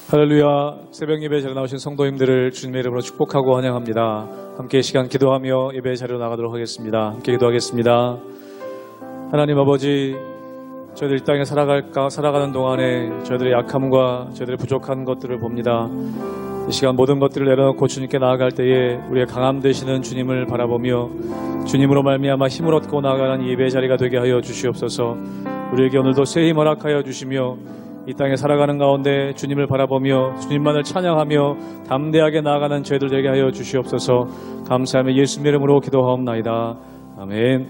할렐루야. 새벽 예배 자리에 나오신 성도님들을 주님의 이름으로 축복하고 환영합니다. 함께 시간 기도하며 예배 자리로 나가도록 하겠습니다. 함께 기도하겠습니다. 하나님 아버지, 저희들 이 땅에 살아가는 동안에 저희들의 약함과 저희들의 부족한 것들을 봅니다. 이 시간 모든 것들을 내려놓고 주님께 나아갈 때에 우리의 강함 되시는 주님을 바라보며 주님으로 말미암아 힘을 얻고 나아가는 예배 자리가 되게 하여 주시옵소서. 우리에게 오늘도 새 힘 허락하여 주시며 이 땅에 살아가는 가운데 주님을 바라보며 주님만을 찬양하며 담대하게 나아가는 저희들 되게 하여 주시옵소서. 감사하며 예수님의 이름으로 기도하옵나이다. 아멘.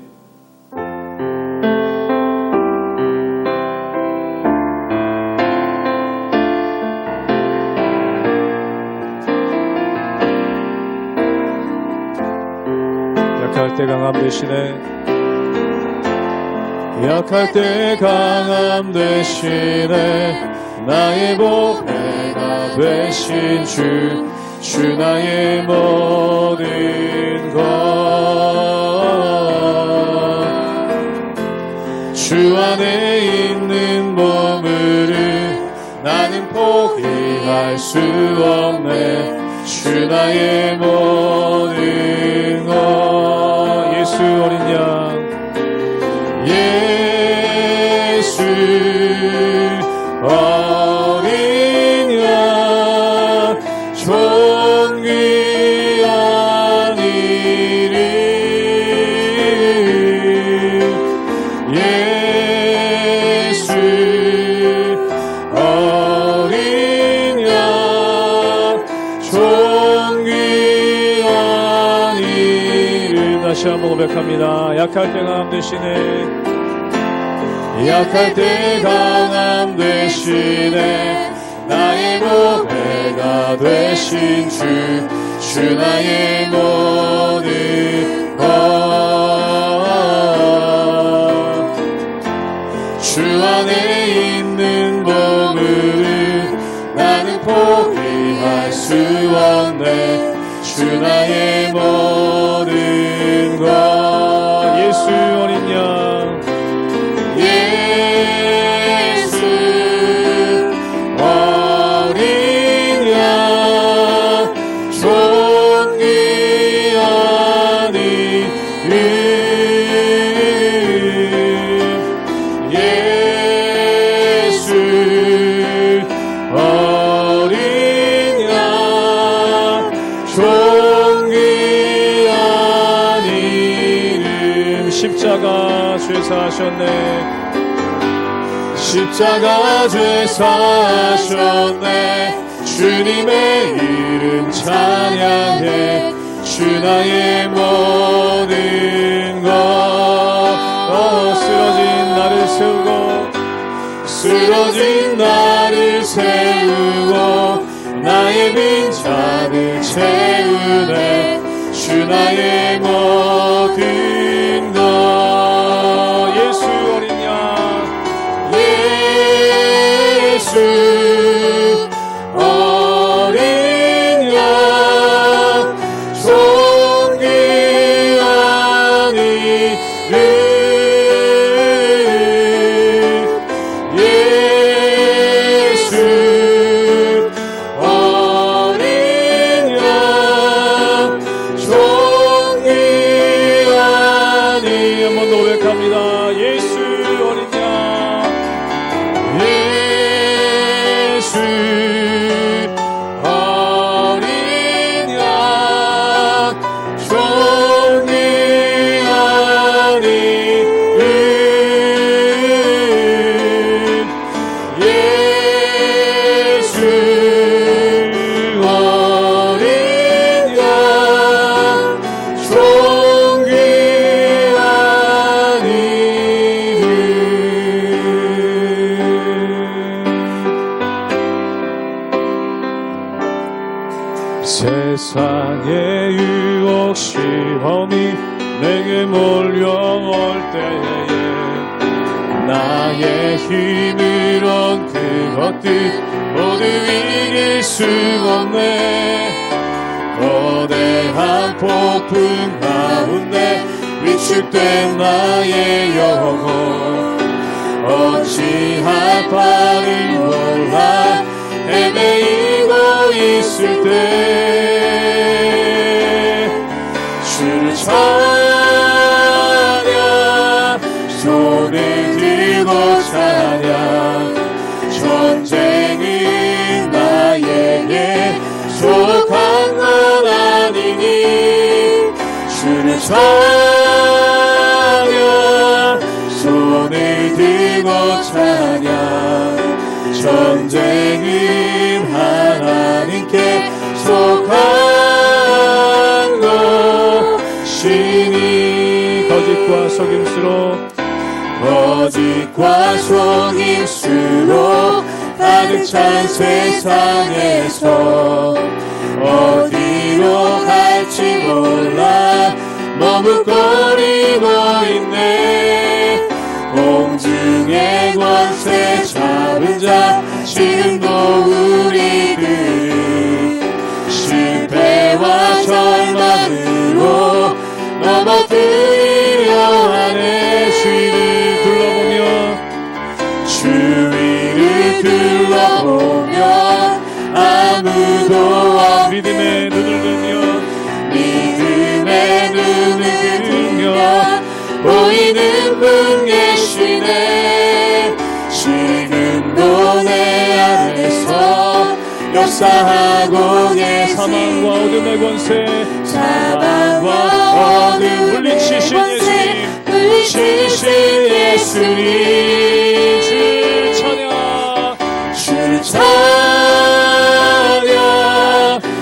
약할 때 강함 되시네. 약할 때 강함 되시네. 나의 보배가 되신 주 나의 모든 것. 주 안에 있는 보물을 나는 포기할 수 없네. 주 나의 모든 것. 예수 어린 양, 예수 어린 양, 존귀한 이름. 예수 어린 양, 존귀한 이름. 다시 한번 고백합니다. 약할 때 강함 되시네. 약할 때 강함 되시네. 나의 보배가 되신 주 나의 모든 것. 주 안에 있는 보물을 나는 포기할 수 없네. 주 나의 모든 것. 예수 어린 양, 십자가 죄 사하셨네. 십자가 죄 사하셨네. 주님의 이름 찬양해. 주 나의 모든 것. 쓰러진 나를 세우고, 쓰러진 나를 세우고, 나의 빈잔을 채우네. 주 나의 모든 것. 예수 어린 양, 예수 어린 양, 존귀한 이름. 예수 어린 양, 존귀한 이름. 한 번 더 고백합니다. 예수 어린 양, 예수 어린 양, 존귀한 이름. 예수 어린 양, 존귀한 이름. 세상의 유혹 시험이 내게 몰려올 때에 나의 힘으론 그것들 모두 이길 수 없네. 거대한 폭풍 가운데 위축된 나의 영혼 어찌할 바를 몰라 헤매이 있을 때 주를 찬양 손을 들고 찬양 전쟁은 나에게 속한 건 아니니 주를 찬양 손을 들고 찬양 전쟁은 하나님께 속한 것이니 거짓과 속임수로 가득 찬 세상에서 어디로 갈지 몰라 머뭇거리고 있네. 공중의 권세 잡은 자 지금도 우리들이 실패와 절망으로 넘어뜨리려 하네. 주위를 둘러보면 아무도 없네. 믿음의 눈을 들며 보이는 분 계시네. 지금도 내 안에서 역사하고 계신 사망과 어둠의 권세 물리치신 예수님 주를 찬양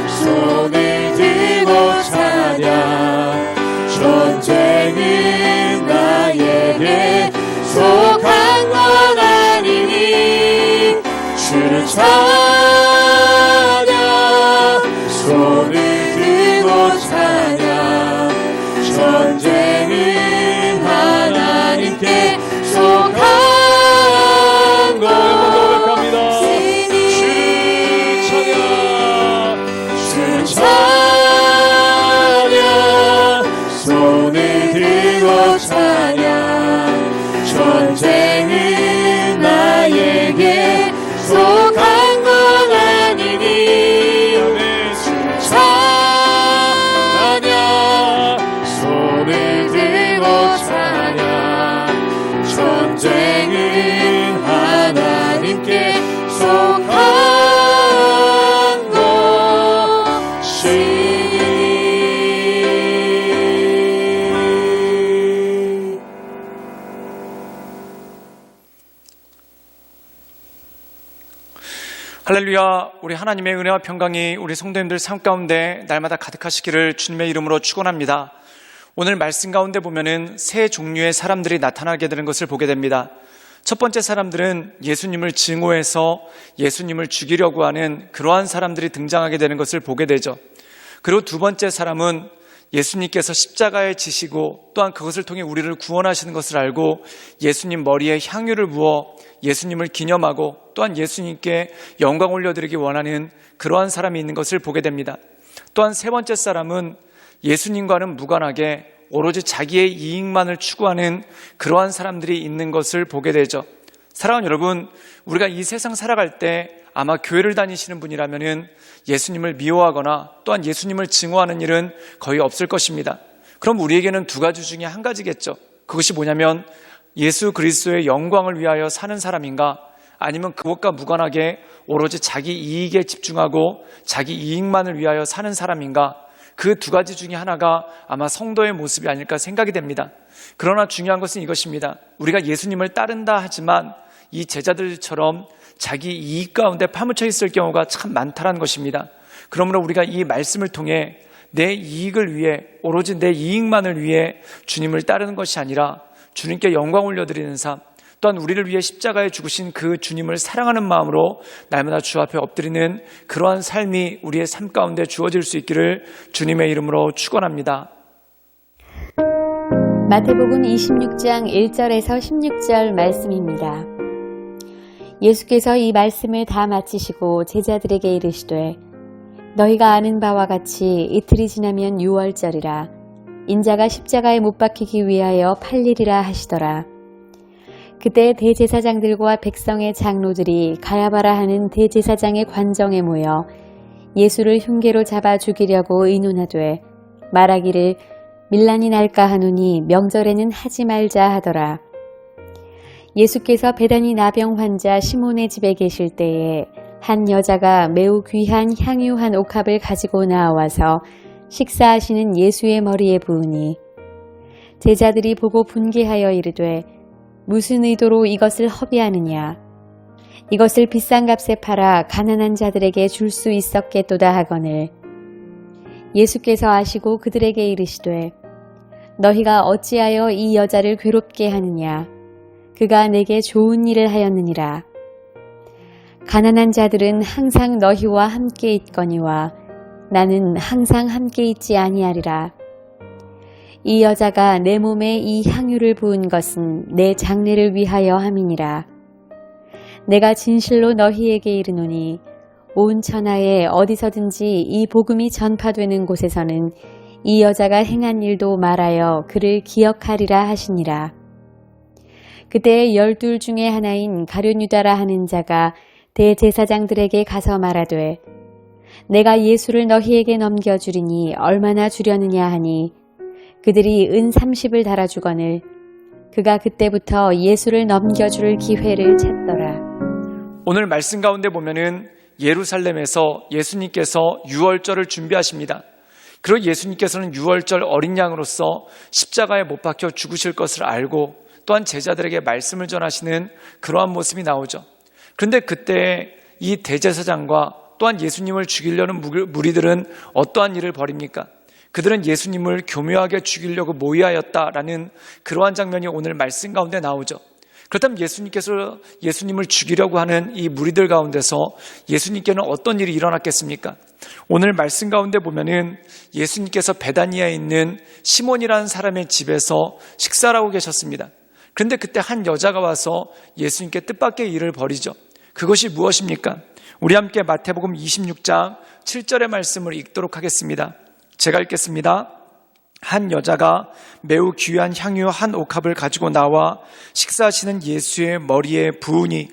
손을 들고 찬양 전쟁은 나에게 속한 건 아니니 주를 찬양 손을 들고 찬양 전쟁은 하나님께 속한 것. 주를 찬양 손을 들고 찬양 전쟁은 나에게 속한 건 아니니 주를 찬양 손을 들고 찬양 전쟁은 하나님께 속한 할렐루야. 우리 하나님의 은혜와 평강이 우리 성도님들 삶 가운데 날마다 가득하시기를 주님의 이름으로 축원합니다. 오늘 말씀 가운데 보면은 세 종류의 사람들이 나타나게 되는 것을 보게 됩니다. 첫 번째 사람들은 예수님을 증오해서 예수님을 죽이려고 하는 그러한 사람들이 등장하게 되는 것을 보게 되죠. 그리고 두 번째 사람은 예수님께서 십자가에 지시고 또한 그것을 통해 우리를 구원하시는 것을 알고 예수님 머리에 향유를 부어 예수님을 기념하고 또한 예수님께 영광 올려드리기 원하는 그러한 사람이 있는 것을 보게 됩니다. 또한 세 번째 사람은 예수님과는 무관하게 오로지 자기의 이익만을 추구하는 그러한 사람들이 있는 것을 보게 되죠. 사랑하는 여러분, 우리가 이 세상 살아갈 때 아마 교회를 다니시는 분이라면 예수님을 미워하거나 또한 예수님을 증오하는 일은 거의 없을 것입니다. 그럼 우리에게는 두 가지 중에 한 가지겠죠. 그것이 뭐냐면 예수 그리스도의 영광을 위하여 사는 사람인가, 아니면 그것과 무관하게 오로지 자기 이익에 집중하고 자기 이익만을 위하여 사는 사람인가, 그 두 가지 중에 하나가 아마 성도의 모습이 아닐까 생각이 됩니다. 그러나 중요한 것은 이것입니다. 우리가 예수님을 따른다 하지만 이 제자들처럼 자기 이익 가운데 파묻혀 있을 경우가 참 많다는 것입니다. 그러므로 우리가 이 말씀을 통해 내 이익을 위해, 오로지 내 이익만을 위해 주님을 따르는 것이 아니라 주님께 영광 올려드리는 삶, 또한 우리를 위해 십자가에 죽으신 그 주님을 사랑하는 마음으로 날마다 주 앞에 엎드리는 그러한 삶이 우리의 삶 가운데 주어질 수 있기를 주님의 이름으로 축원합니다. 마태복음 26장 1절에서 16절 말씀입니다. 예수께서 이 말씀을 다 마치시고 제자들에게 이르시되 너희가 아는 바와 같이 이틀이 지나면 유월절이라 인자가 십자가에 못 박히기 위하여 팔리리라 하시더라. 그때 대제사장들과 백성의 장로들이 가야바라 하는 대제사장의 관정에 모여 예수를 흉계로 잡아 죽이려고 의논하되 말하기를 밀란이 날까 하노니 명절에는 하지 말자 하더라. 예수께서 베다니 나병 환자 시몬의 집에 계실 때에 한 여자가 매우 귀한 향유 한 옥합을 가지고 나와서 식사하시는 예수의 머리에 부으니 제자들이 보고 분개하여 이르되 무슨 의도로 이것을 허비하느냐. 이것을 비싼 값에 팔아 가난한 자들에게 줄 수 있었겠도다 하거늘 예수께서 아시고 그들에게 이르시되 너희가 어찌하여 이 여자를 괴롭게 하느냐. 그가 내게 좋은 일을 하였느니라. 가난한 자들은 항상 너희와 함께 있거니와 나는 항상 함께 있지 아니하리라. 이 여자가 내 몸에 이 향유를 부은 것은 내 장례를 위하여 함이니라. 내가 진실로 너희에게 이르노니 온 천하에 어디서든지 이 복음이 전파되는 곳에서는 이 여자가 행한 일도 말하여 그를 기억하리라 하시니라. 그때 12 중에 하나인 가룟유다라 하는 자가 대제사장들에게 가서 말하되 내가 예수를 너희에게 넘겨주리니 얼마나 주려느냐 하니 그들이 은 30을 달아주거늘 그가 그때부터 예수를 넘겨줄 기회를 찾더라. 오늘 말씀 가운데 보면은 예루살렘에서 예수님께서 유월절을 준비하십니다. 그리고 예수님께서는 유월절 어린 양으로서 십자가에 못 박혀 죽으실 것을 알고 또한 제자들에게 말씀을 전하시는 그러한 모습이 나오죠. 그런데 그때 이 대제사장과 또한 예수님을 죽이려는 무리들은 어떠한 일을 벌입니까? 그들은 예수님을 교묘하게 죽이려고 모의하였다라는 그러한 장면이 오늘 말씀 가운데 나오죠. 그렇다면 예수님께서 예수님을 죽이려고 하는 이 무리들 가운데서 예수님께는 어떤 일이 일어났겠습니까? 오늘 말씀 가운데 보면은 예수님께서 베다니아에 있는 시몬이라는 사람의 집에서 식사를 하고 계셨습니다. 그런데 그때 한 여자가 와서 예수님께 뜻밖의 일을 벌이죠. 그것이 무엇입니까? 우리 함께 마태복음 26장 7절의 말씀을 읽도록 하겠습니다. 제가 읽겠습니다. 한 여자가 매우 귀한 향유 한 옥합을 가지고 나와 식사하시는 예수의 머리에 부으니,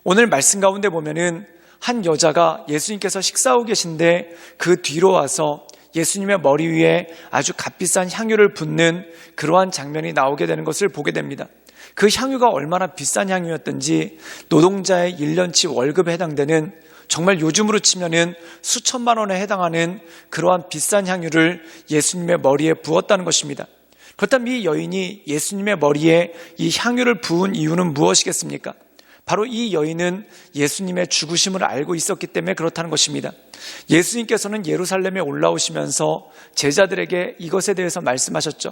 오늘 말씀 가운데 보면은 한 여자가 예수님께서 식사하고 계신데 그 뒤로 와서 예수님의 머리 위에 아주 값비싼 향유를 붓는 그러한 장면이 나오게 되는 것을 보게 됩니다. 그 향유가 얼마나 비싼 향유였던지 노동자의 1년치 월급에 해당되는, 정말 요즘으로 치면은 수천만 원에 해당하는 그러한 비싼 향유를 예수님의 머리에 부었다는 것입니다. 그렇다면 이 여인이 예수님의 머리에 이 향유를 부은 이유는 무엇이겠습니까? 바로 이 여인은 예수님의 죽으심을 알고 있었기 때문에 그렇다는 것입니다. 예수님께서는 예루살렘에 올라오시면서 제자들에게 이것에 대해서 말씀하셨죠.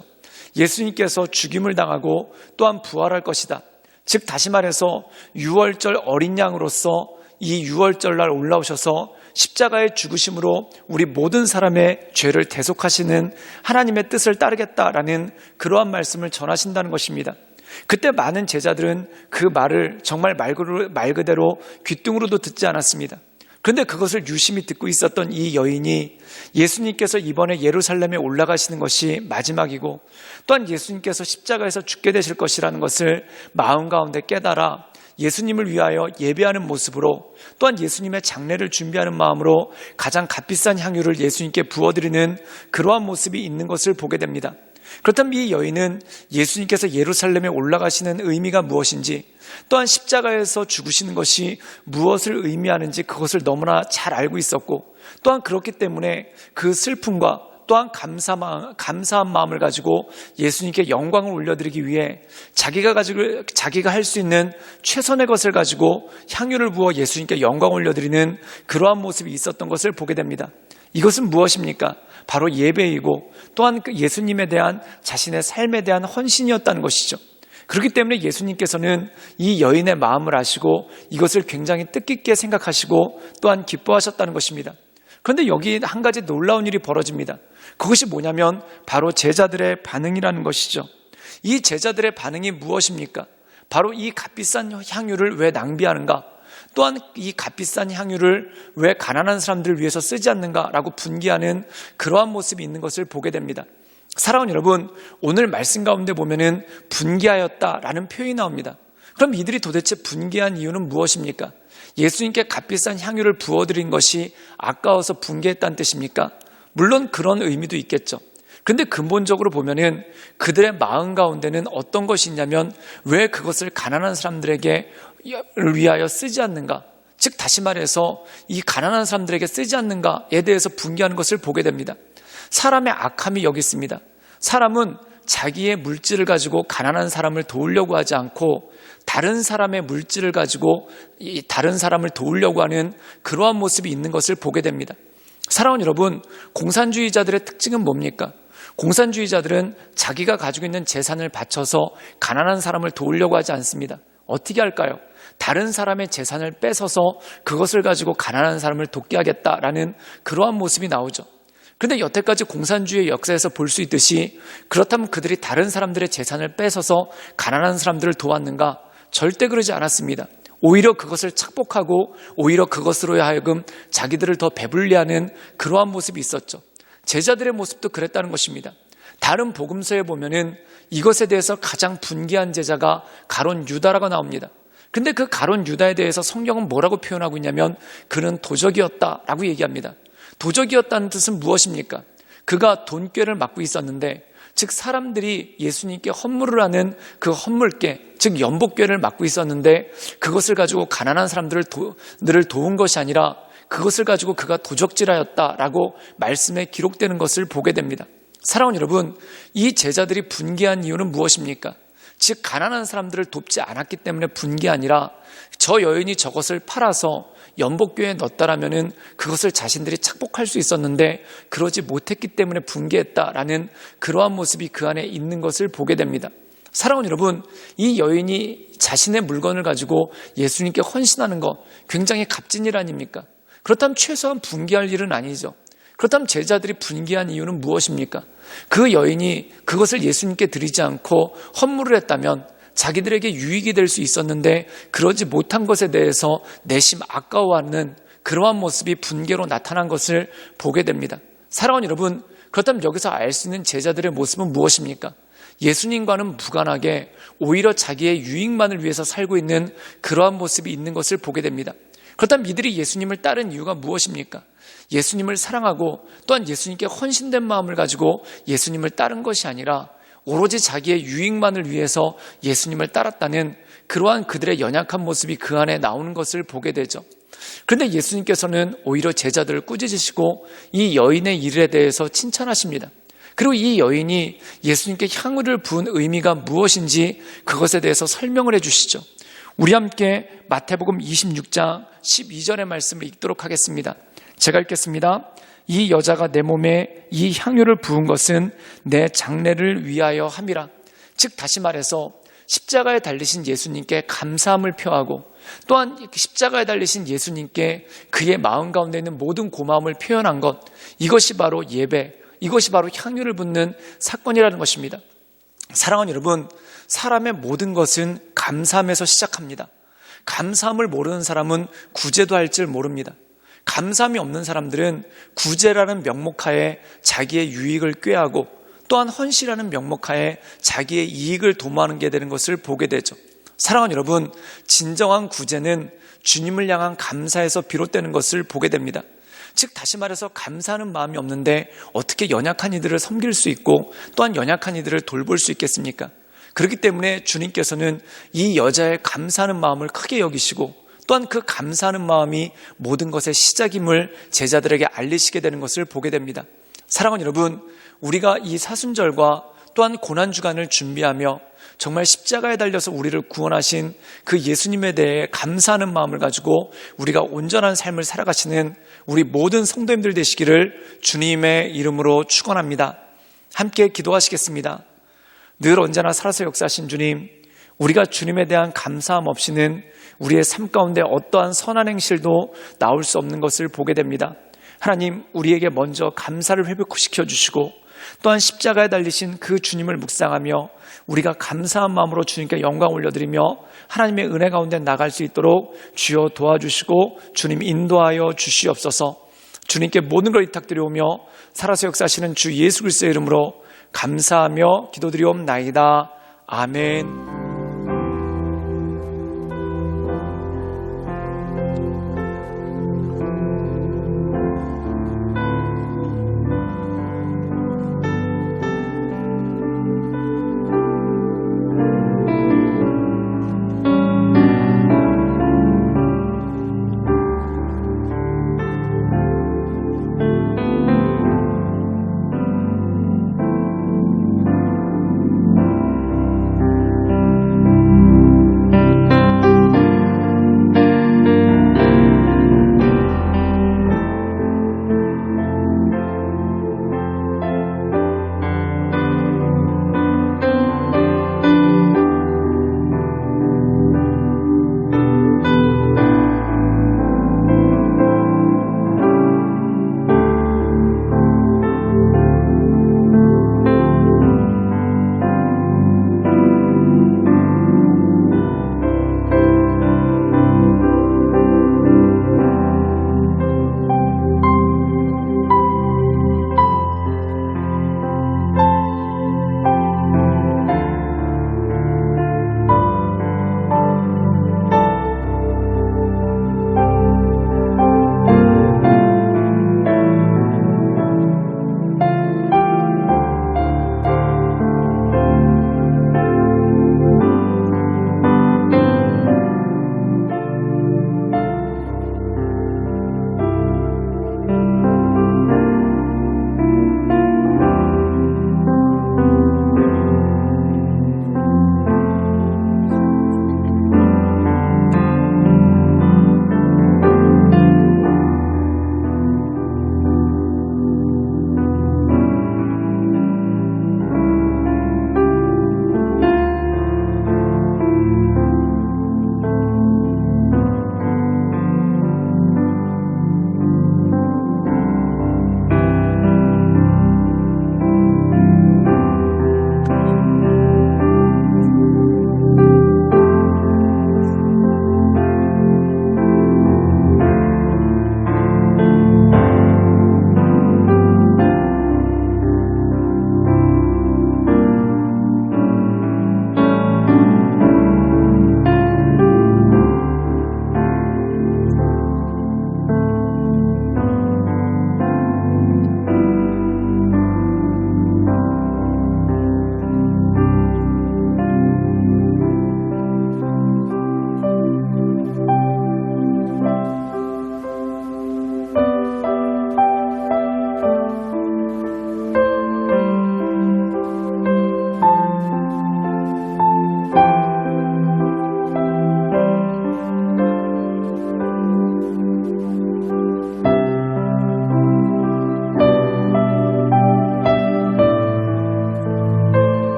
예수님께서 죽임을 당하고 또한 부활할 것이다. 즉 다시 말해서 유월절 어린 양으로서 이 유월절날 올라오셔서 십자가의 죽으심으로 우리 모든 사람의 죄를 대속하시는 하나님의 뜻을 따르겠다라는 그러한 말씀을 전하신다는 것입니다. 그때 많은 제자들은 그 말을 정말 말 그대로 귓등으로도 듣지 않았습니다. 그런데 그것을 유심히 듣고 있었던 이 여인이 예수님께서 이번에 예루살렘에 올라가시는 것이 마지막이고 또한 예수님께서 십자가에서 죽게 되실 것이라는 것을 마음 가운데 깨달아 예수님을 위하여 예배하는 모습으로 또한 예수님의 장례를 준비하는 마음으로 가장 값비싼 향유를 예수님께 부어드리는 그러한 모습이 있는 것을 보게 됩니다. 그렇다면 이 여인은 예수님께서 예루살렘에 올라가시는 의미가 무엇인지, 또한 십자가에서 죽으시는 것이 무엇을 의미하는지 그것을 너무나 잘 알고 있었고, 또한 그렇기 때문에 그 슬픔과 또한 감사한 마음을 가지고 예수님께 영광을 올려드리기 위해 자기가 할 수 있는 최선의 것을 가지고 향유를 부어 예수님께 영광을 올려드리는 그러한 모습이 있었던 것을 보게 됩니다. 이것은 무엇입니까? 바로 예배이고 또한 그 예수님에 대한 자신의 삶에 대한 헌신이었다는 것이죠. 그렇기 때문에 예수님께서는 이 여인의 마음을 아시고 이것을 굉장히 뜻깊게 생각하시고 또한 기뻐하셨다는 것입니다. 그런데 여기 한 가지 놀라운 일이 벌어집니다. 그것이 뭐냐면 바로 제자들의 반응이라는 것이죠. 이 제자들의 반응이 무엇입니까? 바로 이 값비싼 향유를 왜 낭비하는가? 또한 이 값비싼 향유를 왜 가난한 사람들을 위해서 쓰지 않는가라고 분개하는 그러한 모습이 있는 것을 보게 됩니다. 사랑하는 여러분, 오늘 말씀 가운데 보면은 분개하였다라는 표현이 나옵니다. 그럼 이들이 도대체 분개한 이유는 무엇입니까? 예수님께 값비싼 향유를 부어드린 것이 아까워서 분개했다는 뜻입니까? 물론 그런 의미도 있겠죠. 그런데 근본적으로 보면은 그들의 마음 가운데는 어떤 것이 있냐면 왜 그것을 가난한 사람들에게 위하여 쓰지 않는가? 즉 다시 말해서 이 가난한 사람들에게 쓰지 않는가에 대해서 분개하는 것을 보게 됩니다. 사람의 악함이 여기 있습니다. 사람은 자기의 물질을 가지고 가난한 사람을 도우려고 하지 않고 다른 사람의 물질을 가지고 이 다른 사람을 도우려고 하는 그러한 모습이 있는 것을 보게 됩니다. 사랑하는 여러분, 공산주의자들의 특징은 뭡니까? 공산주의자들은 자기가 가지고 있는 재산을 바쳐서 가난한 사람을 도우려고 하지 않습니다. 어떻게 할까요? 다른 사람의 재산을 뺏어서 그것을 가지고 가난한 사람을 돕게 하겠다라는 그러한 모습이 나오죠. 그런데 여태까지 공산주의 역사에서 볼 수 있듯이 그렇다면 그들이 다른 사람들의 재산을 뺏어서 가난한 사람들을 도왔는가? 절대 그러지 않았습니다. 오히려 그것을 착복하고 오히려 그것으로 하여금 자기들을 더 배불리하는 그러한 모습이 있었죠. 제자들의 모습도 그랬다는 것입니다. 다른 복음서에 보면은 이것에 대해서 가장 분개한 제자가 가룟 유다라고 나옵니다. 근데 그 가룟 유다에 대해서 성경은 뭐라고 표현하고 있냐면 그는 도적이었다라고 얘기합니다. 도적이었다는 뜻은 무엇입니까? 그가 돈꾀를 맡고 있었는데 즉 사람들이 예수님께 헌물을 하는 그 헌물께 즉 연복궤를 맡고 있었는데 그것을 가지고 가난한 사람들을 도운 것이 아니라 그것을 가지고 그가 도적질하였다라고 말씀에 기록되는 것을 보게 됩니다. 사랑하는 여러분, 이 제자들이 분개한 이유는 무엇입니까? 즉 가난한 사람들을 돕지 않았기 때문에 분개 아니라 저 여인이 저것을 팔아서 연복궤에 넣었다라면은 그것을 자신들이 착복할 수 있었는데 그러지 못했기 때문에 분개했다라는 그러한 모습이 그 안에 있는 것을 보게 됩니다. 사랑하는 여러분, 이 여인이 자신의 물건을 가지고 예수님께 헌신하는 것 굉장히 값진 일 아닙니까? 그렇다면 최소한 분개할 일은 아니죠. 그렇다면 제자들이 분개한 이유는 무엇입니까? 그 여인이 그것을 예수님께 드리지 않고 헌물을 했다면 자기들에게 유익이 될 수 있었는데 그러지 못한 것에 대해서 내심 아까워하는 그러한 모습이 분개로 나타난 것을 보게 됩니다. 사랑하는 여러분, 그렇다면 여기서 알 수 있는 제자들의 모습은 무엇입니까? 예수님과는 무관하게 오히려 자기의 유익만을 위해서 살고 있는 그러한 모습이 있는 것을 보게 됩니다. 그렇다면 이들이 예수님을 따른 이유가 무엇입니까? 예수님을 사랑하고 또한 예수님께 헌신된 마음을 가지고 예수님을 따른 것이 아니라 오로지 자기의 유익만을 위해서 예수님을 따랐다는 그러한 그들의 연약한 모습이 그 안에 나오는 것을 보게 되죠. 그런데 예수님께서는 오히려 제자들을 꾸짖으시고 이 여인의 일에 대해서 칭찬하십니다. 그리고 이 여인이 예수님께 향유를 부은 의미가 무엇인지 그것에 대해서 설명을 해주시죠. 우리 함께 마태복음 26장 12절의 말씀을 읽도록 하겠습니다. 제가 읽겠습니다. 이 여자가 내 몸에 이 향유를 부은 것은 내 장례를 위하여 함이라. 즉 다시 말해서 십자가에 달리신 예수님께 감사함을 표하고 또한 십자가에 달리신 예수님께 그의 마음 가운데 있는 모든 고마움을 표현한 것, 이것이 바로 예배, 이것이 바로 향유를 붓는 사건이라는 것입니다. 사랑하는 여러분, 사람의 모든 것은 감사함에서 시작합니다. 감사함을 모르는 사람은 구제도 할 줄 모릅니다. 감사함이 없는 사람들은 구제라는 명목하에 자기의 유익을 꾀하고 또한 헌신이라는 명목하에 자기의 이익을 도모하는 게 되는 것을 보게 되죠. 사랑하는 여러분, 진정한 구제는 주님을 향한 감사에서 비롯되는 것을 보게 됩니다. 즉 다시 말해서 감사하는 마음이 없는데 어떻게 연약한 이들을 섬길 수 있고 또한 연약한 이들을 돌볼 수 있겠습니까? 그렇기 때문에 주님께서는 이 여자의 감사하는 마음을 크게 여기시고 또한 그 감사하는 마음이 모든 것의 시작임을 제자들에게 알리시게 되는 것을 보게 됩니다. 사랑하는 여러분, 우리가 이 사순절과 또한 고난주간을 준비하며 정말 십자가에 달려서 우리를 구원하신 그 예수님에 대해 감사하는 마음을 가지고 우리가 온전한 삶을 살아가시는 우리 모든 성도님들 되시기를 주님의 이름으로 축원합니다. 함께 기도하시겠습니다. 늘 언제나 살아서 역사하신 주님, 우리가 주님에 대한 감사함 없이는 우리의 삶 가운데 어떠한 선한 행실도 나올 수 없는 것을 보게 됩니다. 하나님, 우리에게 먼저 감사를 회복시켜 주시고 또한 십자가에 달리신 그 주님을 묵상하며 우리가 감사한 마음으로 주님께 영광 올려드리며 하나님의 은혜 가운데 나갈 수 있도록 주여 도와주시고 주님 인도하여 주시옵소서. 주님께 모든 걸 위탁드리오며 살아서 역사하시는 주 예수 그리스도의 이름으로 감사하며 기도드리옵나이다. 아멘.